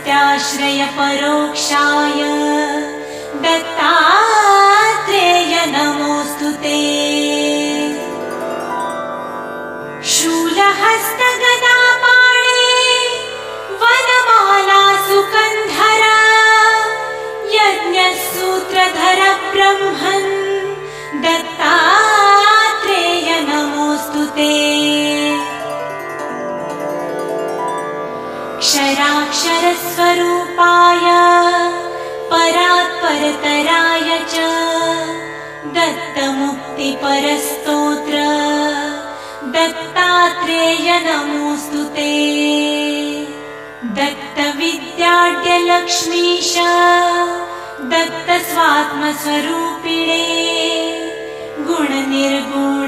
सत्याश्रय परोक्षाय दत्तात्रेय नमोऽस्तु ते। शूलहस्त गदापाणे वनमाला सुकन्धर यज्ञसूत्रधर ब्रह्मन् दत्तात्रेय नमोऽस्तु ते। क्षराक्षरस्वरूपाय परात्परतराय च दत्तमुक्तिपरस्तोत्र दत्तात्रेय नमोऽस्तु ते। दत्तविद्याढ्यलक्ष्मीश दत्तस्वात्मस्वरूपिणे गुणनिर्गुण